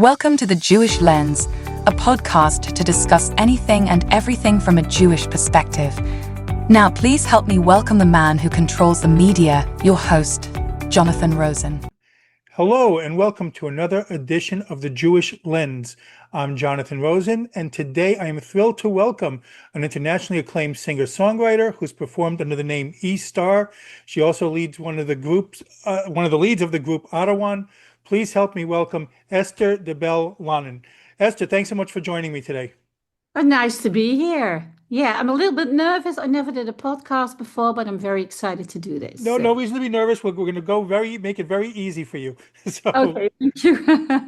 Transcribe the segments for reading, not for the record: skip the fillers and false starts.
Welcome to The Jewish Lens, a podcast to discuss anything and everything from a Jewish perspective. Now, please help me welcome the man who controls the media, your host, Jonathan Rosen. Hello, and welcome to another edition of The Jewish Lens. I'm Jonathan Rosen, and today I am thrilled to welcome an internationally acclaimed singer-songwriter who's performed under the name E-Star. She also leads one of the leads of the group Ottawan. Please help me welcome Esther de Bijl-Langen. Esther, thanks so much for joining me today. Nice to be here. Yeah, I'm a little bit nervous. I never did a podcast before, but I'm very excited to do this. No reason to be nervous. We're going to make it very easy for you. Okay, thank you.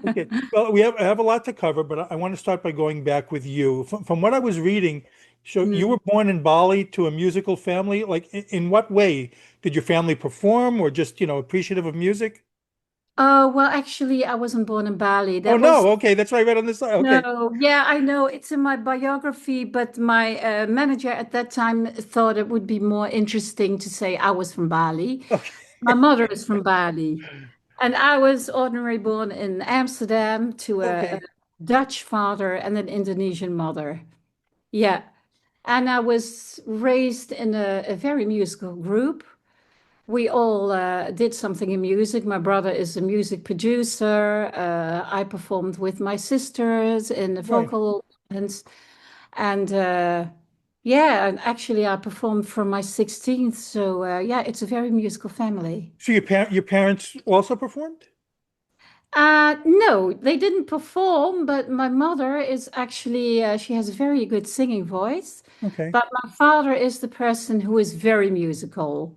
Okay. Well, I have a lot to cover, but I want to start by going back with you. From what I was reading, so you were born in Bali to a musical family. Like, in what way did your family perform, or just, appreciative of music? Oh, well, actually, I wasn't born in Bali. Oh, no. Okay. That's what I read on the side. Okay. No, yeah, I know. It's in my biography, but my manager at that time thought it would be more interesting to say I was from Bali. Okay. My mother is from Bali, and I was ordinarily born in Amsterdam to a Okay. Dutch father and an Indonesian mother. Yeah. And I was raised in a very musical group. We all did something in music. My brother is a music producer. I performed with my sisters in the Right. vocal bands. And yeah, and actually I performed for my 16th. So yeah, it's a very musical family. So your parents also performed? No, they didn't perform, but my mother is actually, she has a very good singing voice. Okay. But my father is the person who is very musical.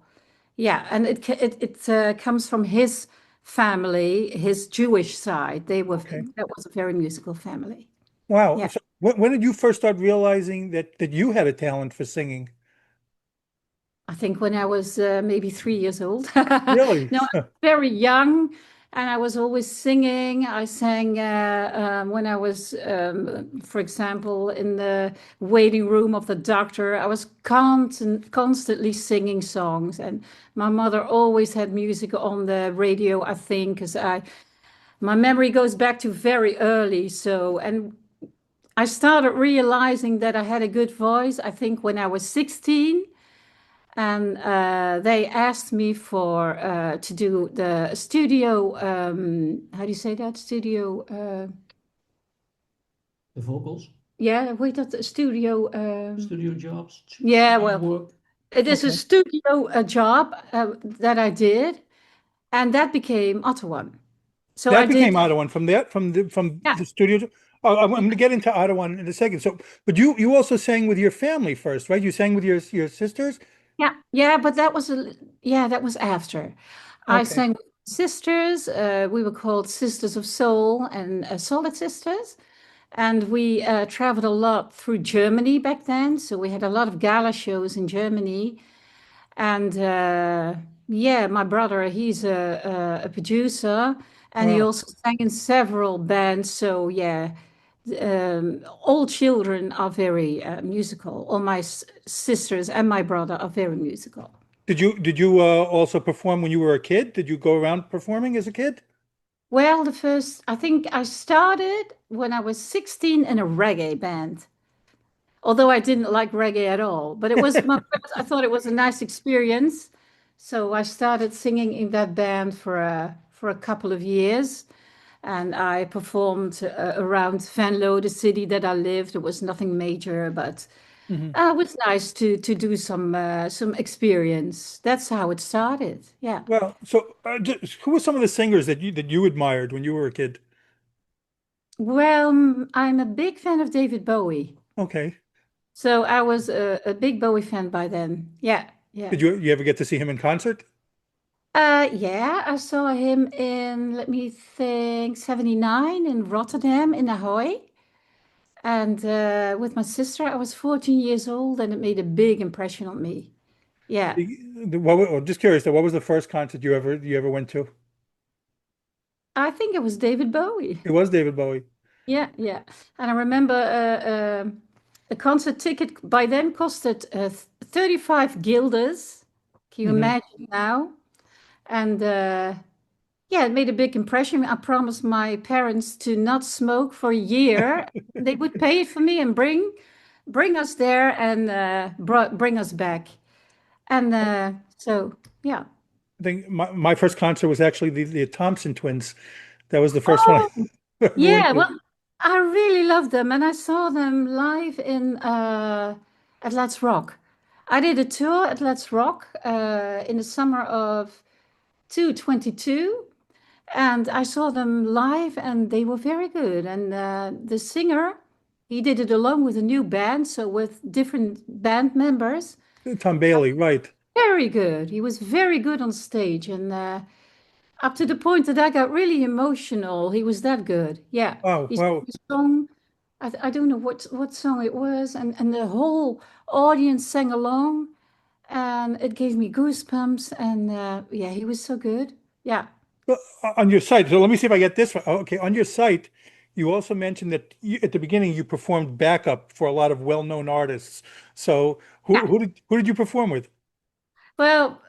Yeah, and it comes from his family, his Jewish side. Okay. That was a very musical family. Wow. Yeah. So when did you first start realizing that you had a talent for singing? I think when I was maybe 3 years old. Really? No, I was very young, and I was always singing. I sang when I was, for example, in the waiting room of the doctor. I was constantly singing songs, and my mother always had music on the radio, I think, because my memory goes back to very early. So, and I started realizing that I had a good voice, I think, when I was 16. And they asked me for to do the studio. How do you say that? Studio. The vocals, Yeah, wait, that studio. studio jobs, Yeah, well, work. it is a Okay. studio job that I did, and that became Ottawan. So I That did. became Ottawan from Yeah, the studio. Oh, I'm going to get into Ottawan in a second. So, but you also sang with your family first, right? You sang with your sisters. yeah, but that was after. I Okay. sang with sisters. We were called Sisters of Soul and Solid Sisters. And we traveled a lot through Germany back then. So we had a lot of gala shows in Germany. And yeah, my brother, he's a producer and he Wow. also sang in several bands. So yeah, all children are very musical. All my sisters and my brother are very musical. Did you also perform when you were a kid? Did you go around performing as a kid? Well, I think I started when I was 16 in a reggae band. Although I didn't like reggae at all, but it was I thought it was a nice experience. So I started singing in that band for a couple of years, and I performed around Venlo, the city that I lived. It was nothing major, but Hmm. it was nice to do some experience. That's how it started. Yeah. Well, so who were some of the singers that you admired when you were a kid? Well, I'm a big fan of David Bowie. Okay. So I was a big Bowie fan by then. Yeah, yeah. Did you ever get to see him in concert? Yeah, I saw him in, let me think, 79 in Rotterdam in Ahoy. And with my sister, I was 14 years old and it made a big impression on me. Yeah, Just curious though, what was the first concert you ever went to? I think it was David Bowie. It was David Bowie. Yeah, yeah. And I remember a concert ticket by then costed 35 guilders. Can you Hmm. imagine now? And Yeah, it made a big impression. I promised my parents to not smoke for a year. They would pay it for me and bring us there and bring us back. And so, yeah. I think my first concert was actually the Thompson twins. That was the first one Oh, I ever went yeah. to. Well, I really love them, and I saw them live in at Let's Rock. I did a tour at Let's Rock in the summer of 2022. And I saw them live, and they were very good. And the singer, he did it along with a new band, so with different band members. Tom Bailey, right. Very good. He was very good on stage, and up to the point that I got really emotional. He was that good. Yeah, Wow, he sang wow. a song. I don't know what song it was, and the whole audience sang along, and it gave me goosebumps. And yeah, he was so good. Yeah. Well, on your site, so let me see if I get this right. Okay, on your site, you also mentioned that at the beginning you performed backup for a lot of well-known artists. So Yeah. who did you perform with? Well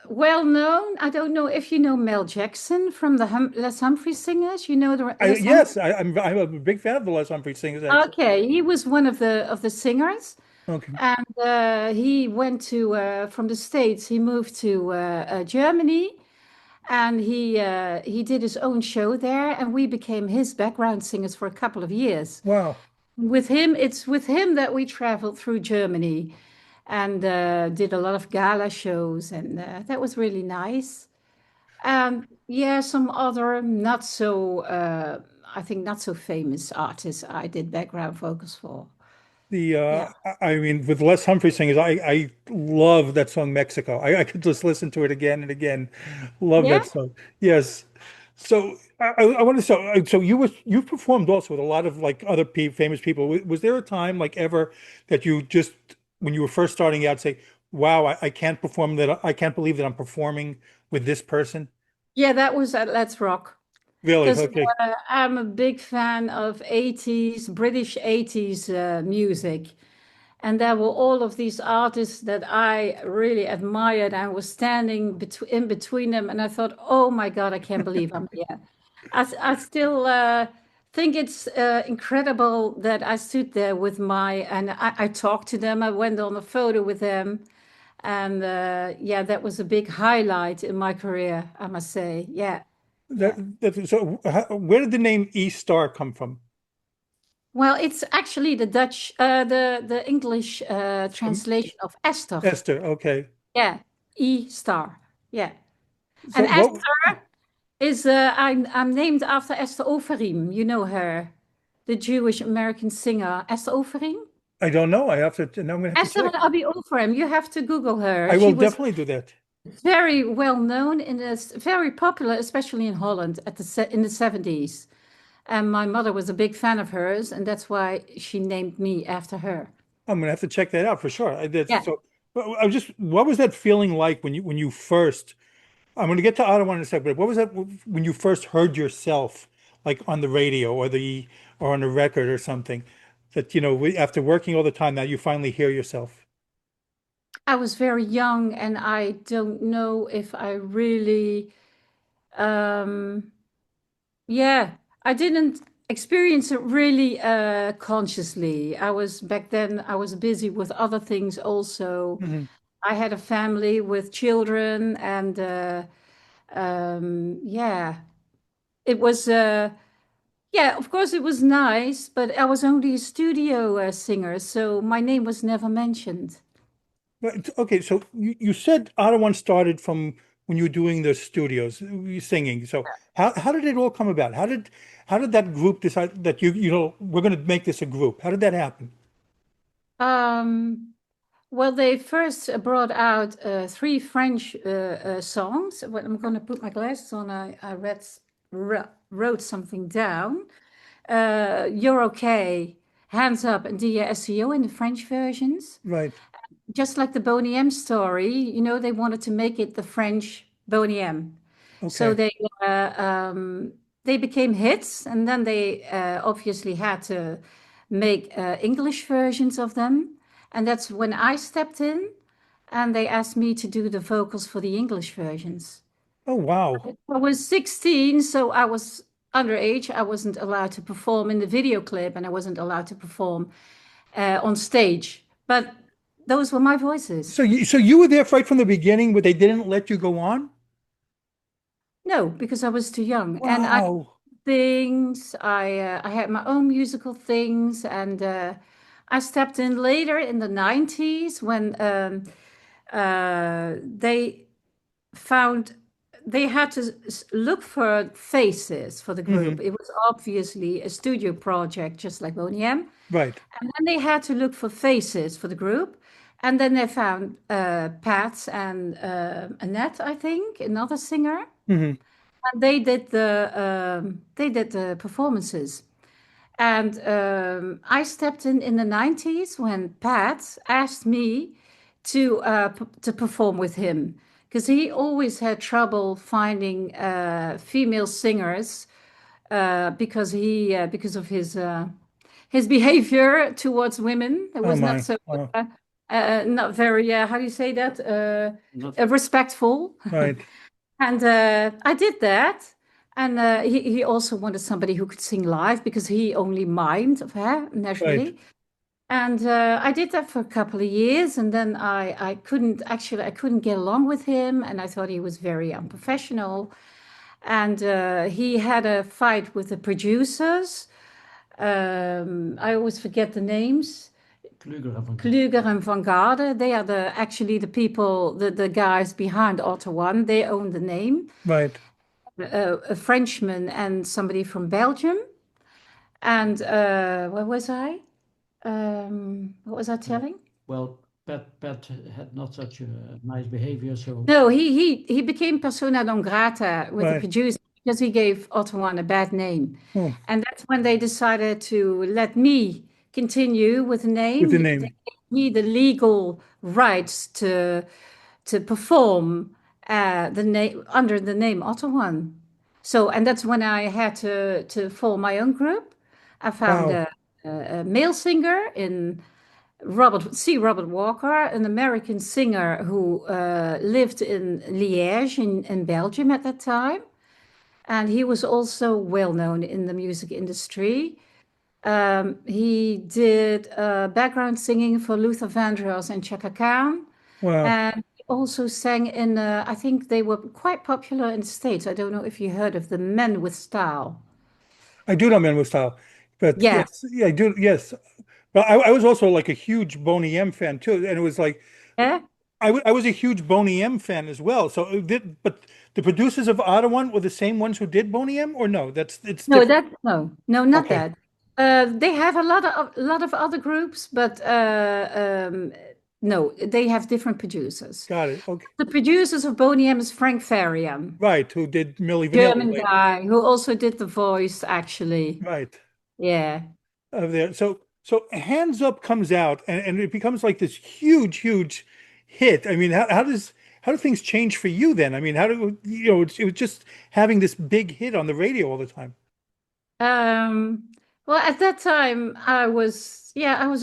known. I don't know if you know Mel Jackson from the Les Humphreys Singers. You know the Les Humphreys? Yes, I'm a big fan of the Les Humphrey singers, actually. Okay, he was one of the singers, Okay. and he went to from the States. He moved to Germany, and he did his own show there, and we became his background singers for a couple of years. Wow. With him, it's with him that we traveled through Germany and did a lot of gala shows, and that was really nice. Yeah, some other not so, I think not so famous artists I did background vocals for. The Yeah. I mean, with Les Humphrey singers, I love that song Mexico. I could just listen to it again and again. Love Yeah. that song. Yes. So I want to so you performed also with a lot of like other pe famous people. Was there a time like ever that you just when you were first starting out say, "Wow, I can't perform that. I can't believe that I'm performing with this person." Yeah, that was at Let's Rock. Really? Because Okay. I'm a big fan of 80s, British 80s music. And there were all of these artists that I really admired. I was standing in between them, and I thought, oh my God, I can't believe I'm here. I still think it's incredible that I stood there with and I talked to them. I went on a photo with them. And yeah, that was a big highlight in my career, I must say. Yeah, yeah. So where did the name E-Star come from? Well, it's actually the Dutch, the English Um, translation of Esther. Esther. Okay. Yeah, E star. Yeah, So and what? Esther is I'm named after Esther Overeem. You know her, the Jewish American singer Esther Overeem. I don't know. I have to. Now I'm gonna have to Esther check. Abi Overeem. You have to Google her. I She will was definitely do that. very well known in this, very popular, especially in Holland in the 70s. And my mother was a big fan of hers, and that's why she named me after her. I'm gonna have to check that out for sure. I did. Yeah. So, but I was just, what was that feeling like when you first? I'm gonna get to Ottawa in a second, but what was that when you first heard yourself, like on the radio or on a record or something, that after working all the time now you finally hear yourself. I was very young, and I don't know if I really, um, yeah, I didn't experience it really consciously. Back then, I was busy with other things also. Mhm. I had a family with children, and yeah, it was, yeah, of course, it was nice, but I was only a studio singer, so my name was never mentioned. Right. Okay, so you said Ottawan started from when you were doing the studios, you singing. So how did it all come about? How did that group decide that we're going to make this a group? How did that happen? Um, well, they first brought out three French songs. Well, I'm going to put my glasses on. Wrote something down. You're okay, Hands Up and D.I.S.C.O in the French versions. Right. Just like the Boney M story, they wanted to make it the French Boney M. So Okay. they became hits, and then they obviously had to make English versions of them. And that's when I stepped in, and they asked me to do the vocals for the English versions. Oh, wow. I was 16, so I was underage. I wasn't allowed to perform in the video clip, and I wasn't allowed to perform on stage. But those were my voices. So you were there right from the beginning, but they didn't let you go on? No, because I was too young, and I Wow. things. I had my own musical things, and I stepped in later in the 90s when they found they had to look for faces for the Hmm. group. It was obviously a studio project, just like Boney M. Right. And then they had to look for faces for the group. And then they found Pat and Annette, I think, another singer. Hmm. And they did the performances. And I stepped in the 90s when Pat asked me to perform with him because he always had trouble finding female singers because of his behavior towards women. It Oh was not my. so Wow. not very how do you say that Not respectful. Right. And I did that. And he also wanted somebody who could sing live because he only mimed of her Right. naturally. And I did that for a couple of years, and then I couldn't get along with him, and I thought he was very unprofessional. And he had a fight with the producers. I always forget the names. Kluger van Gaal. Kluger and Van Garde. They are actually the people, the guys behind Ottawan. They own the name. Right. A Frenchman and somebody from Belgium. And where was I? What was I Uh, telling? well, Pat had not such a nice behavior, so No, he became persona non grata with the Right. producer because he gave Ottawan a bad name. Oh, And that's when they decided to let me continue with the with name. the They name. gave me the legal rights to perform the name under the name Ottawan. So, and that's when I had to form my own group. I found Wow. a male singer in Robert Walker, an American singer who lived in Liège in Belgium at that time. And he was also well known in the music industry. He did background singing for Luther Vandross and Chaka Khan. Wow. And he also sang in, I think they were quite popular in the States. I don't know if you heard of the Men with Style. I do know Men with Style, but Yeah. yes, yeah, I do. Yes, but I was also like a huge Boney M fan too, and it was like Yeah. I was a huge Boney M fan as well. So but the producers of Ottawan were the same ones who did Boney M, or no? It's No, different. no, not Okay, that. They have a lot of other groups, but no, they have different producers. got it. Okay, The producers of Boney M is Frank Farian, right. Who did Milli Vanilli? German Right, guy who also did the voice, actually. right. Yeah. There. So Hands Up comes out, and it becomes like this huge hit. I mean, how do things change for you then? I mean, how do it was just having this big hit on the radio all the time. Um, well, at that time, I was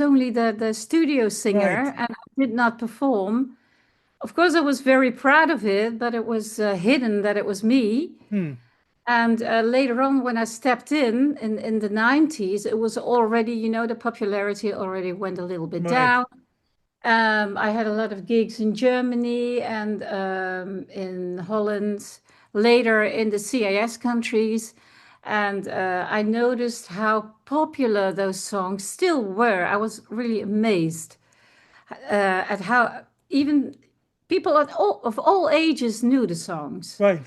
only the studio Right. singer and I did not perform. Of course, I was very proud of it, but it was hidden that it was me. Hmm. And later on, when I stepped in the 90s, it was already, the popularity already went a little bit Right. down. I had a lot of gigs in Germany and in Holland, later in the CIS countries. And I noticed how popular those songs still were. I was really amazed at how even people of all ages knew the songs. Right.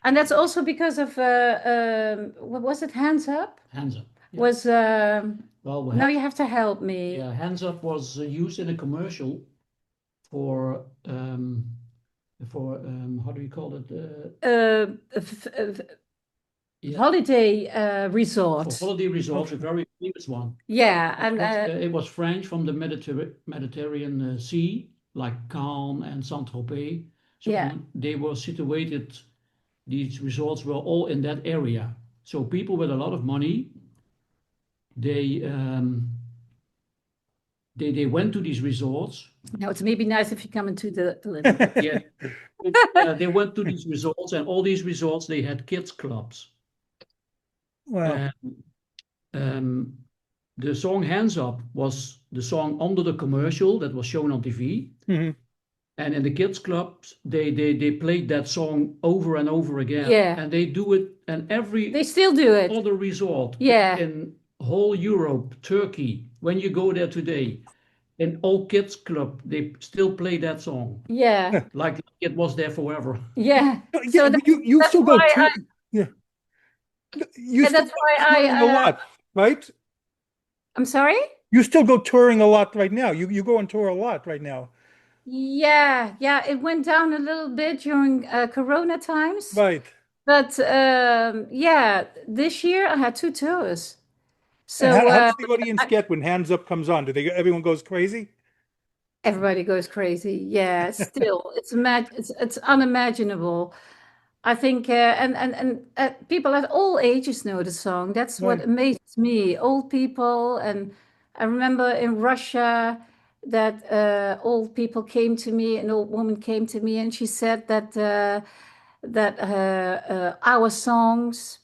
And that's also because of what was it? Hands Up hands up. Yeah. was. Well, Now you have to help me. yeah, hands up was used in a commercial for how do you call it? Yeah, Holiday for resort. holiday resorts, a Okay. very famous one. Yeah, and It was French from the Mediterranean Sea, like Cannes and Saint-Tropez. So yeah, they were situated. These resorts were all in that area. So people with a lot of money, they they went to these resorts. Now, it's maybe nice if you come into the living room. Yeah, they went to these resorts, and all these resorts they had kids clubs. Wow. Um, the song "Hands Up" was the song under the commercial that was shown on TV. Hmm. And in the kids clubs, they played that song over and over again. Yeah. And they do it in every They still do it. other resort Yeah. in whole Europe, Turkey. When you go there today, in all kids club, they still play that song Yeah. like it was there forever. Yeah. Yeah, So but you that's still go why to yeah. You yeah, still that's go why touring a lot, right? I'm sorry? You still go touring a lot right now. You go on tour a lot right now. Yeah, it went down a little bit during Corona times. Right. But yeah, this year I had 2 tours. And So how does the audience get when Hands Up comes on? Everyone goes crazy? everybody goes crazy. Yeah, still, it's unimaginable. I think, and people at all ages know the song. That's what Right. amazes me. Old people, and I remember in Russia that old people came to me, an old woman came to me, and she said that our songs,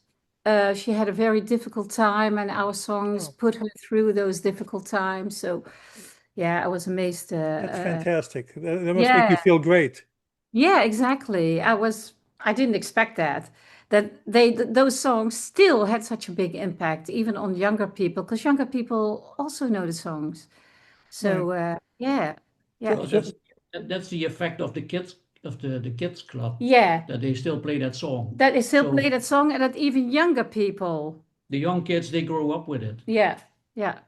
she had a very difficult time, and our songs Oh, put her through those difficult times. So, yeah, I was amazed. that's fantastic. That must make Yeah, you feel great. yeah, exactly. I didn't expect that. Those songs still had such a big impact, even on younger people, because younger people also know the songs. Right. So, yeah, yeah, So, Well, so that's the effect of the kids of the kids club yeah. that they still play that song. That they still play So that song, and that even younger people. the young kids they grow up with it. Yeah, yeah,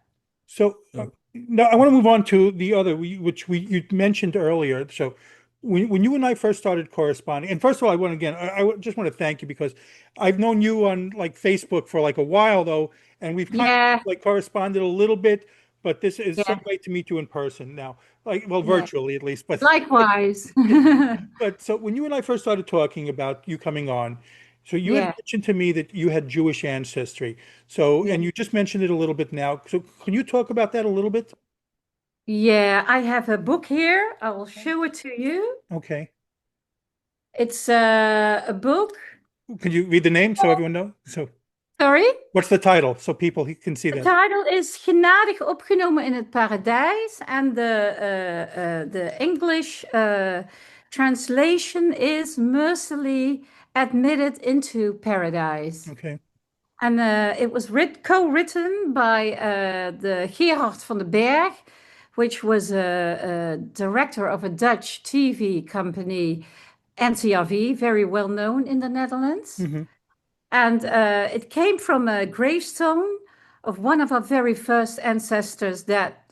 So So now I want to move on to the other, which you mentioned earlier. So when you and I first started corresponding, and first of all, I want again, I just want to thank you because I've known you on like Facebook for like a while though, and we've kind of yeah, like corresponded a little bit, but this is so yeah, great to meet you in person now, like well, yeah. virtually at least, but Likewise. yeah. But so when you and I first started talking about you coming on, so you had Yeah, mentioned to me that you had Jewish ancestry. So, yeah. and you just mentioned it a little bit now. So can you talk about that a little bit? Yeah, I have a book here. I will show it to you. Okay. It's a book. Could you read the name so everyone knows? So Sorry? what's the title so people can see The that? title is Genadig opgenomen in het paradijs. And the English translation is Mercifully admitted into paradise. Okay. And it was co-written by the Gerard van den Berg, which was a director of a Dutch TV company, NCRV, very well known in the Netherlands. Hmm. And it came from a gravestone of one of our very first ancestors that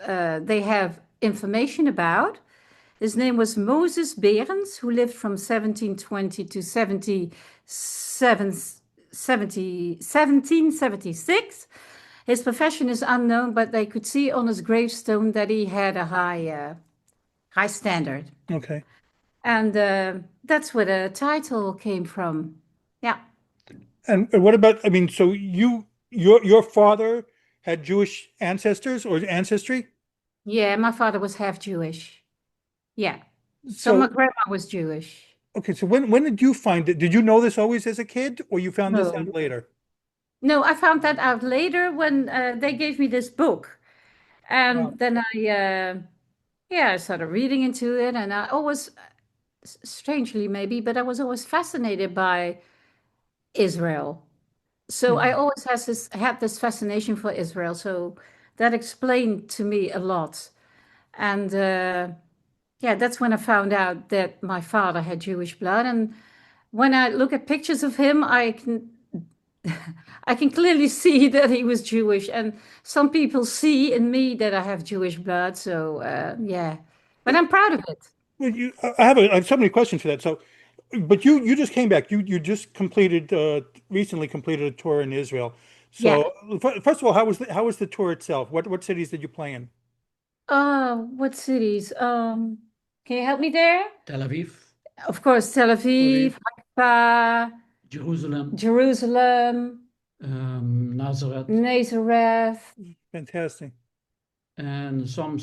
they have information about. His name was Moses Berends, who lived from 1720 to 1776. His profession is unknown, but they could see on his gravestone that he had a high standard. Okay. And that's where the title came from. Yeah. And what about, I mean, so your father had Jewish ancestors or ancestry? Yeah, my father was half Jewish. Yeah. So my So, grandma was Jewish. okay, so when did you find it? Did you know this always as a kid or you found this No. out later? No, I found that out later when they gave me this book. Wow. And then I started reading into it. And I always, strangely maybe, but I was always fascinated by Israel. So I Mhm. always had this fascination for Israel. So that explained to me a lot. And yeah, that's when I found out that my father had Jewish blood. And when I look at pictures of him, I can clearly see that he was Jewish. And some people see in me that I have Jewish blood. So yeah, but I'm proud of it. Well, I have so many questions for that. So, but you just came back. You just completed recently completed a tour in Israel. Yeah. So first of all, how was the tour itself? What cities did you play in? What cities? Can you help me there? Tel Aviv, Of course, Tel Tel Aviv, Aviv. Haifa, Jerusalem, Jerusalem, Nazareth. Nazareth. Fantastic. and some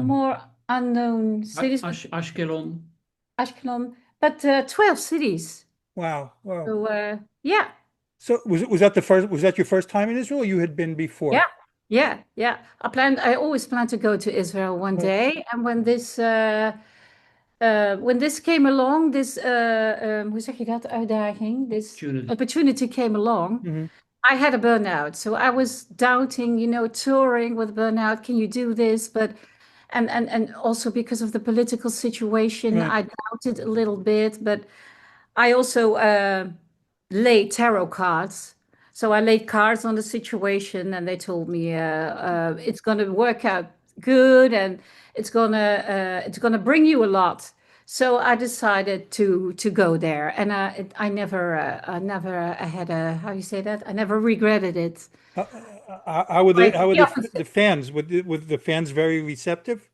More unknown cities, Ashkelon. Ashkelon, but 12 cities. Wow. Wow. So yeah, So was that your first time in Israel, or you had been yeah, before? yeah. I always planned to go to Israel one Right. day, and when this came along, hoe zeg je dat, uitdaging, this Opportunity. opportunity came along, Hmm. I had a burnout. So I was doubting, touring with burnout, can you do this? But and also because of the political situation, Right. I doubted a little bit, but I also laid tarot cards. So I laid cards on the situation, and they told me it's going to work out good, and it's gonna bring you a lot. So I decided to go there, and I had a, how you say that? I never regretted it. How were the Like how were the the opposite. fans? Were the fans very receptive?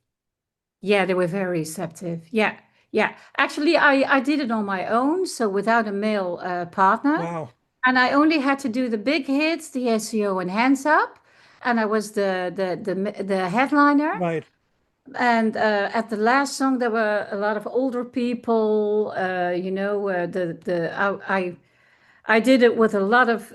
Yeah, they were very receptive. Yeah, yeah. Actually, I did it on my own, so without a male partner. Wow. And I only had to do the big hits, the SEO and Hands Up, and I was the headliner. Right. And at the last song, there were a lot of older people. I did it with a lot of,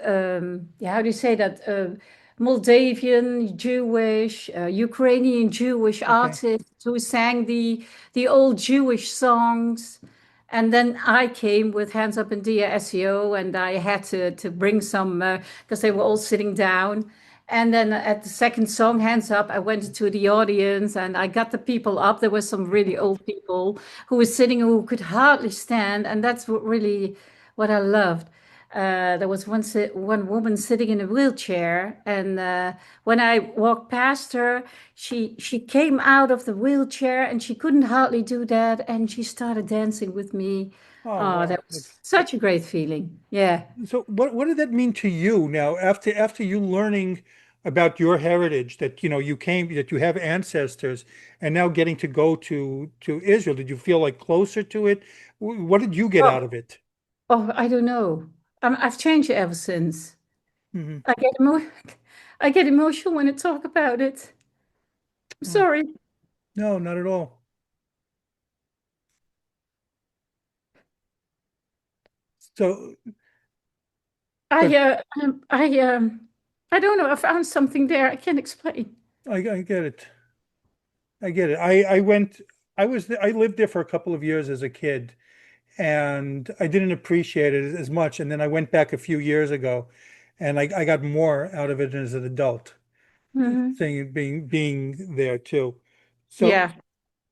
yeah, how do you say that? Moldavian Jewish, Ukrainian Jewish Okay. artists who sang the old Jewish songs. And then I came with Hands Up and D.I.S.C.O, and I had to bring some, because they were all sitting down. And then at the second song, Hands Up, I went into the audience and I got the people up. There were some really old people who were sitting who could hardly stand. And that's what I loved. There was one woman sitting in a wheelchair, and when I walked past her, she came out of the wheelchair, and she couldn't hardly do that, and she started dancing with me. Oh, Oh, wow. that was such a great feeling. Yeah. So what did that mean to you now after you learning about your heritage, that that you have ancestors, and now getting to go to Israel? Did you feel like closer to it? What did you get out Oh, of it? oh, I don't know. I've changed ever since. Hmm. I get emo I get emotional when I talk about it. I'm sorry. No, not at all. So, I but uh um, I um I don't know. I found something there. I can't explain. I get it. I get it. I lived there for a couple of years as a kid, and I didn't appreciate it as much. And then I went back a few years ago, and I got more out of it as an adult, Hmm. saying being there too. So Yeah.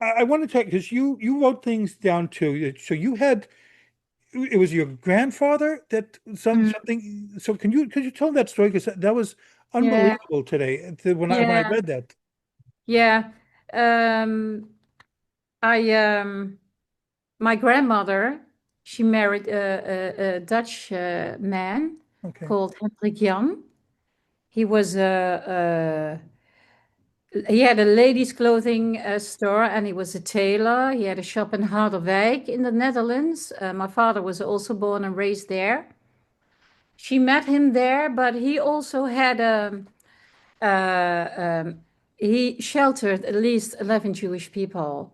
I want to take, because you wrote things down too. So you had, it was your grandfather that Mm. something. So could you tell that story? Because that was Yeah. unbelievable today when I Yeah. read that. Yeah. Um, I My grandmother, she married a Dutch man Okay. called Hendrik Jan. He was he had a ladies' clothing store, and he was a tailor. He had a shop in Harderwijk in the Netherlands. My father was also born and raised there. She met him there, but he also had he sheltered at least 11 Jewish people.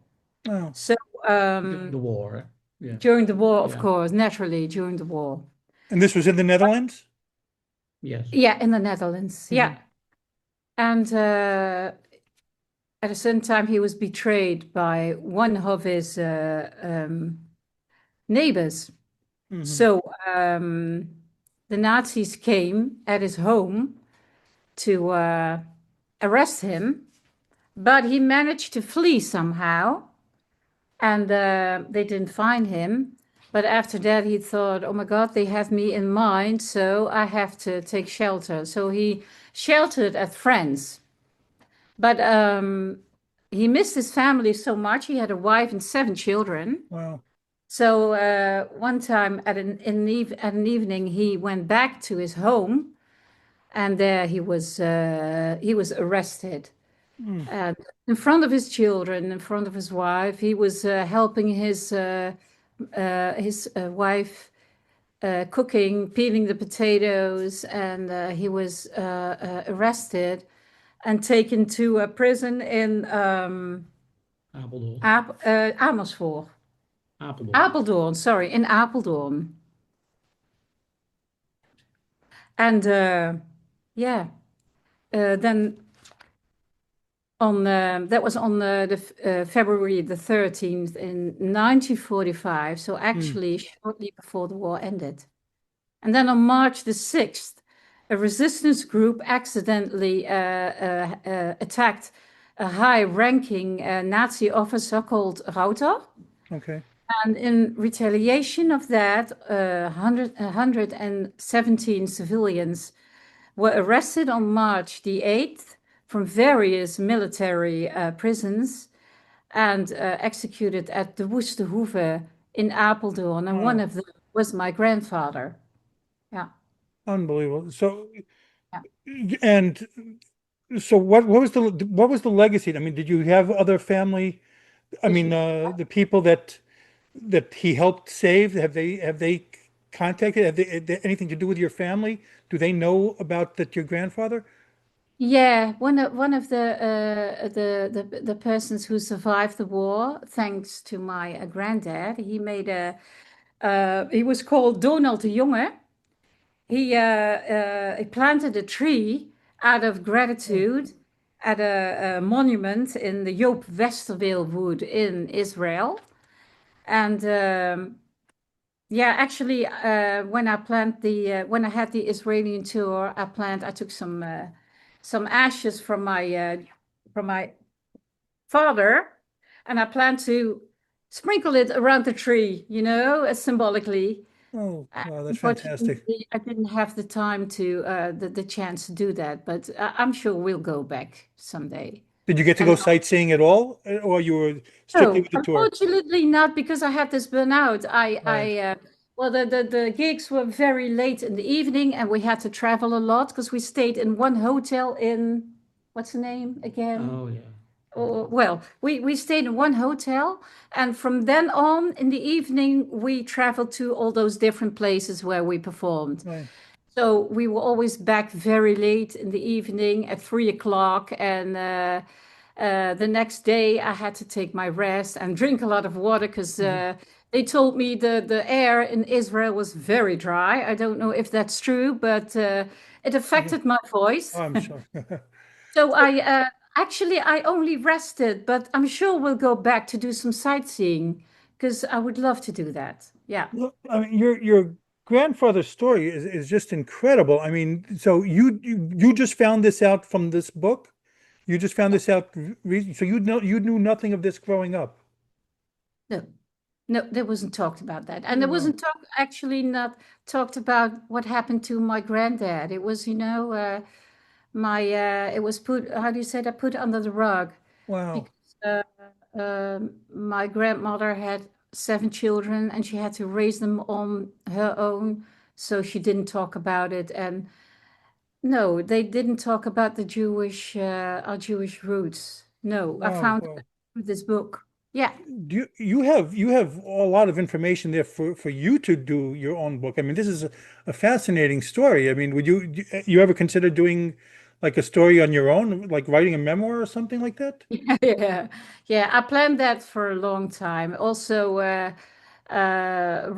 Oh, So During the war. Yeah. during the war, of Yeah. course, naturally during the war. and this was in the Netherlands? Yes. Yeah, in the Netherlands. Hmm. Yeah. And at a certain time, he was betrayed by one of his neighbors. Hmm. So the Nazis came at his home to arrest him, but he managed to flee somehow, and they didn't find him. But after that, he thought, oh my God, they have me in mind, so I have to take shelter. So he sheltered at friends. But he missed his family so much. He had a wife and 7 children. Wow. So one time at an evening, he went back to his home, and there he was arrested. Mm. And in front of his children, in front of his wife, he was helping his wife cooking, peeling the potatoes, and he was arrested. and taken to a prison in Apeldoorn. Amersfoort. Apeldoorn. Apeldoorn, sorry, in Apeldoorn. And yeah, then on that was on February the 13th in 1945, so Hmm. actually shortly before the war ended. And then on March the 6th, a resistance group accidentally attacked a high-ranking Nazi officer called Rauter. Okay. And in retaliation of that, 117 civilians were arrested on March the 8th from various military prisons and executed at the Woesterhoeve in Apeldoorn. And one Wow. of them was my grandfather. Yeah, Unbelievable. So, yeah. and so what was the legacy? I mean, did you have other family? I mean, the people that he helped save, have they contacted? Have they anything to do with your family? Do they know about that your grandfather? Yeah, one of the persons who survived the war, thanks to my granddad, he was called Donald de Jonge. He planted a tree out of Oh, gratitude at a monument in the Joop Westerweelwood in Israel. And yeah, actually, when I had the Israeli tour, I took some ashes from my father, and I planned to sprinkle it around the tree, symbolically. oh, wow, that's fantastic. Unfortunately, I didn't have the time to the chance to do that, but I'm sure we'll go back someday. Did you get to And go sightseeing at all, or you were strictly no, with the tour? unfortunately not because I had this burnout. Right. Well, the gigs were very late in the evening, and we had to travel a lot because we stayed in one hotel in, what's the name again? Oh, yeah. Oh, well, we stayed in one hotel, and from then on in the evening, we traveled to all those different places where we performed. Right. So we were always back very late in the evening at 3 o'clock, and the next day I had to take my rest and drink a lot of water because Hmm. they told me the air in Israel was very dry. I don't know if that's true, but it Yeah. affected my Oh, voice. I'm sure. So I only rested, but I'm sure we'll go back to do some sightseeing because I would love to do that. Yeah. Well, I mean, your grandfather's story is just incredible. I mean, so you just found this out from this book? You just found this out, so you knew nothing of this growing up. No, no, there wasn't talked about that. And Oh, there wow. wasn't actually not talked about what happened to my granddad. It was, it was put, how do you say that, put under the rug Wow. because my grandmother had 7 children and she had to raise them on her own. So she didn't talk about it. And no, they didn't talk about our Jewish roots. No, I Wow. found it Wow. through this book. Yeah. You have a lot of information there for you to do your own book. I mean, this is a fascinating story. I mean, would you ever consider doing like a story on your own, like writing a memoir or something like that? Yeah, yeah. I planned that for a long time. Also,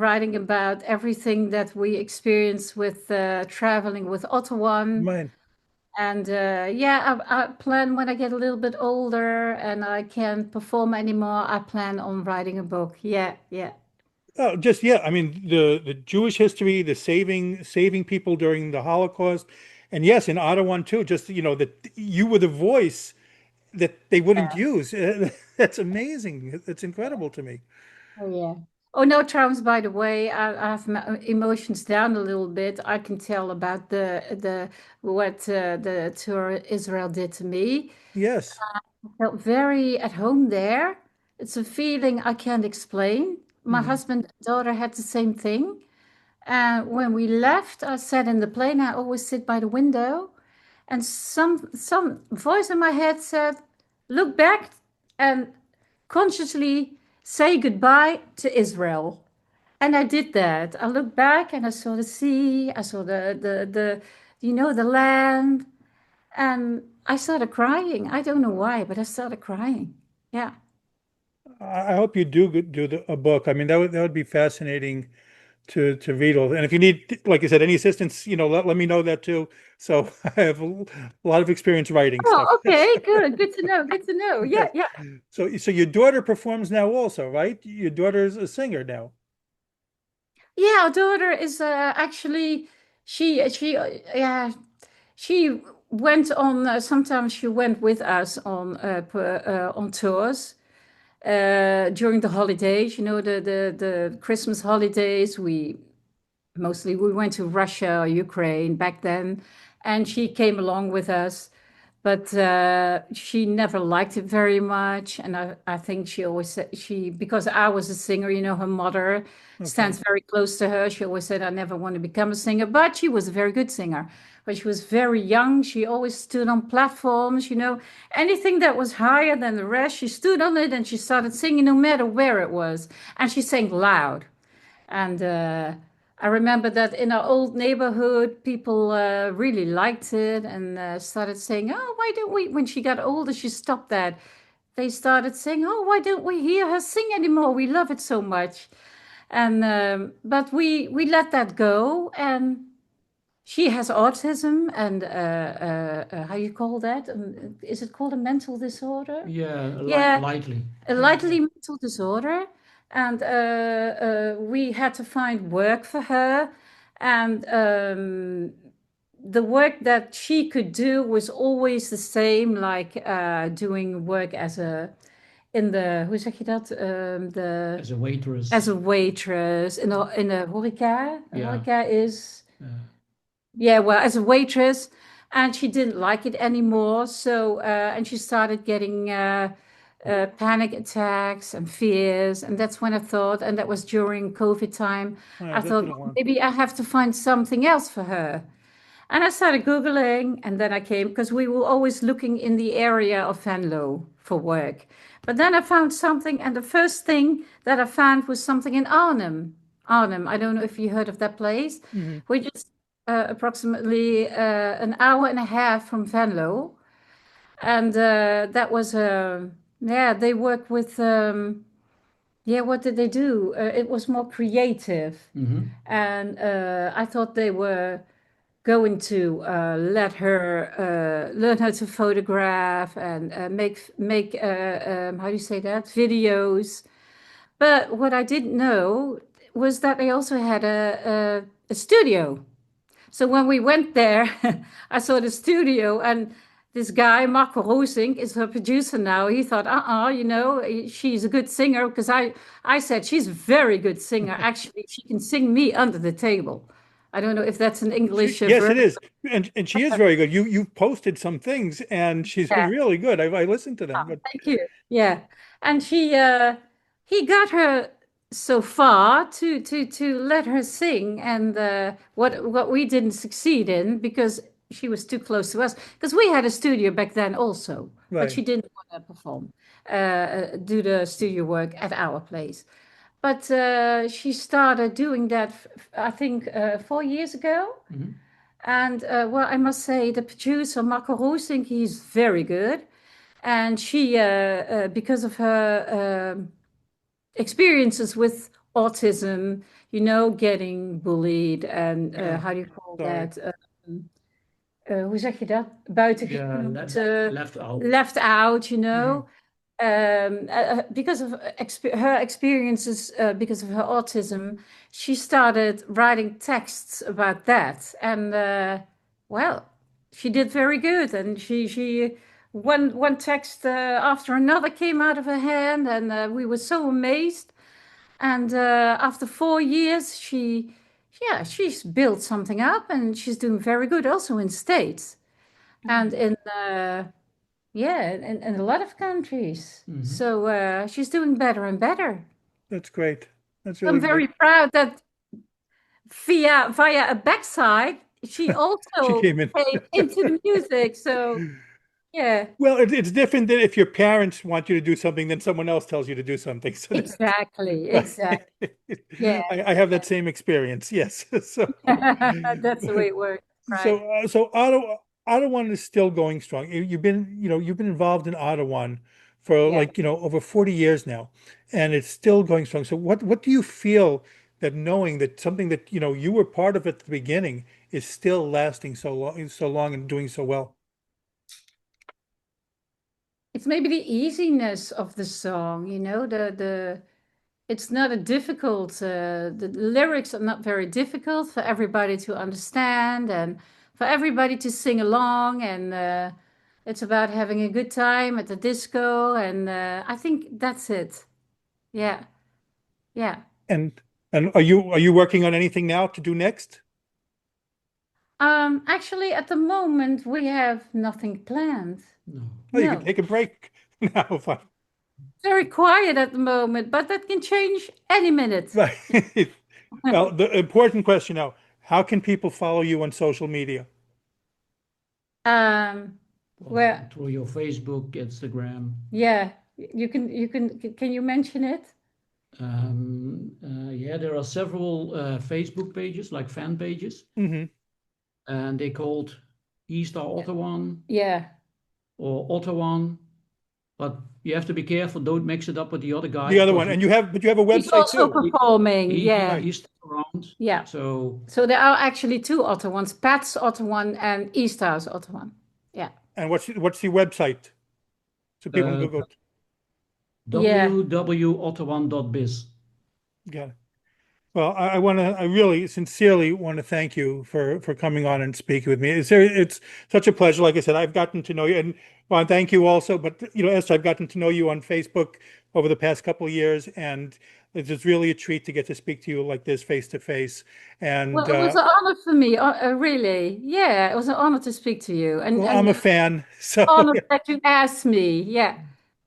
writing about everything that we experience with traveling with Ottawan. Mine. And yeah, I plan when I get a little bit older and I can't perform anymore, I plan on writing a book. Yeah, yeah. Oh, just yeah. I mean, the Jewish history, the saving people during the Holocaust, and yes, in Ottawan too. Just that you were the voice that they wouldn't use. That's amazing. It's incredible to me. Oh, yeah. Oh, no traumas, by the way. I have my emotions down a little bit. I can tell about the what the tour Israel did to me. Yes. I felt very at home there. It's a feeling I can't explain. My Hmm. husband and daughter had the same thing. And when we left, I sat in the plane. I always sit by the window, and some voice in my head said, "Look back and consciously say goodbye to Israel." And I did that. I looked back and I saw the sea. I saw the land, And I started crying. I don't know why, but I started crying. Yeah. I hope you do a book. I mean, that would be fascinating to read all. And if you need, like you said, any assistance, let me know that too. So I have a lot of experience writing stuff. Oh, okay, good. Good to know. Good to know. Yeah, Yes. yeah. So your daughter performs now also, right? Your daughter is a singer now. Yeah, our daughter is actually yeah, she went on sometimes she went with us on tours during the holidays, the Christmas holidays. We went to Russia or Ukraine back then, and she came along with us. But she never liked it very much, and I think she always said because I was a singer, her mother Okay. stands very close to her. She always said, "I never want to become a singer," but she was a very good singer. When she was very young, she always stood on platforms, anything that was higher than the rest, she stood on it and she started singing no matter where it was, and she sang loud. And I remember that in our old neighborhood, people really liked it and started saying, "Oh, why don't we?" When she got older, she stopped that. They started saying, "Oh, why don't we hear her sing anymore? We love it so much." And but we let that go. And she has autism, and how you call that? Is it called a mental disorder? Yeah, Yeah, lightly. a lightly mental disorder, and we had to find work for her, and the work that she could do was always the same, like doing work as a in the hoe zeg je dat the As a waitress. as a waitress in a horeca. Yeah. Horeca is Uh, yeah, well, as a waitress, and she didn't like it anymore. So, and she started getting panic attacks and fears. And that's when I thought, and that was during COVID time, I That thought, didn't well, work. maybe I have to find something else for her. And I started Googling, and then I came because we were always looking in the area of Venlo for work. But then I found something, and the first thing that I found was something in Arnhem. Arnhem, I don't know if you heard of that place, Hmm. which is approximately an hour and a half from Venlo. And that was, yeah, they work with, yeah, what did they do? It was more creative. mhm. And I thought they were going to let her learn how to photograph and make how do you say that, videos. But what I didn't know was that they also had a studio. So when we went there, I saw the studio, and this guy, Marco Rosen, is her producer now. He thought, she's a good singer, because I said she's a very good singer. Actually, she can sing me under the table. I don't know if that's an English Yes, verb. it is, and she is very good. You've posted some things, and she's Yeah. really good. I listened to them, but Thank you. Yeah. And he got her so far to let her sing, and what we didn't succeed in because she was too close to us, because we had a studio back then also, but right, she didn't want to perform, do the studio work at our place. But she started doing that, I think, 4 years ago. Mhm. And well, I must say, the producer, Marco Roosink, he's very good. And she, because of her experiences with autism, getting bullied and yeah, how do you call sorry, that? Hoe zeg je dat? Buiten Yeah, gesloten, left out. left out, hmm, because of her experiences, because of her autism, she started writing texts about that. And well, she did very good. And she one text after another came out of her hand, and we were so amazed. And after 4 years, yeah, she's built something up, and she's doing very good also in States and in yeah, in a lot of countries. Mhm. So she's doing better and better. that's great. That's I'm really great. very proud that via a backside, she She also came in. came into the music. So yeah, Well, it's different than if your parents want you to do something, then someone else tells you to do something. So that's exactly, exactly. Yeah, I have that same experience. Yes. So that's the way it works, right? so Otto, Ottawan is still going strong. You've been involved in Ottawan for Yeah. over 40 years now, and it's still going strong. So what do you feel that knowing that something that, you were part of at the beginning is still lasting so long and doing so well? It's maybe the easiness of the song, it's not a difficult, the lyrics are not very difficult for everybody to understand and for everybody to sing along. And it's about having a good time at the disco. And I think that's it. Yeah. Yeah. And are you working on anything now to do next? Actually, at the moment, we have nothing planned. No. Oh, you can No. take a break now. Fine. Very quiet at the moment, but that can change any minute. Right. Well, the important question now, how can people follow you on social media? Well, Through your Facebook, Instagram. yeah, can you mention it? Yeah, there are several Facebook pages, like fan pages, Hmm. and they called E-Star Ottowan Yeah. or Ottawan, but you have to be careful, don't mix it up with the other guy. The other because one, and you have a He's website also too. performing. Yeah. Right. he's still around. Yeah. So So there are actually two Ottawans, Pat's Ottawan and Eastar's Ottawan. Yeah. And what's the website? So people can uh, go. Yeah. www.ottawan.biz. Got it. Well, I really sincerely want to thank you for coming on and speaking with me. It's such a pleasure. Like I said, I've gotten to know you, and Ron, thank you also. But Esther, I've gotten to know you on Facebook over the past couple of years, and it's just really a treat to get to speak to you like this face to face. And Well, it was an honor for me, really. Yeah, it was an honor to speak to you, and well, I'm a fan, so honor that you asked me. Yeah.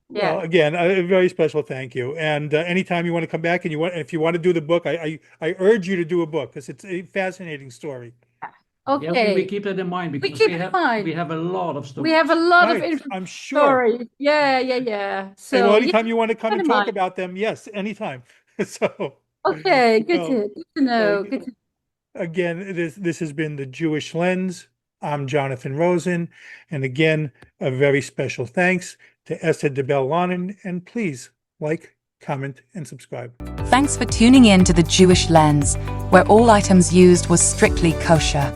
well, Yeah. again, a very special thank you. And anytime you want to come back and if you want to do the book, I urge you to do a book because it's a fascinating story. Yeah, we Okay. keep that in mind because keep in mind. we have a lot of stories. We have a lot of Right, I'm sure. stories. Yeah. Hey, So, well, yeah, anytime you want to come keep and in talk mind. about them, yes, anytime. So, Okay, well, good to know. uh, Good to again, this has been the Jewish Lens. I'm Jonathan Rosen, and again, a very special thanks to Esther de Bijl-Langen, and please like, comment, and subscribe. Thanks for tuning in to The Jewish Lens, where all items used was strictly kosher.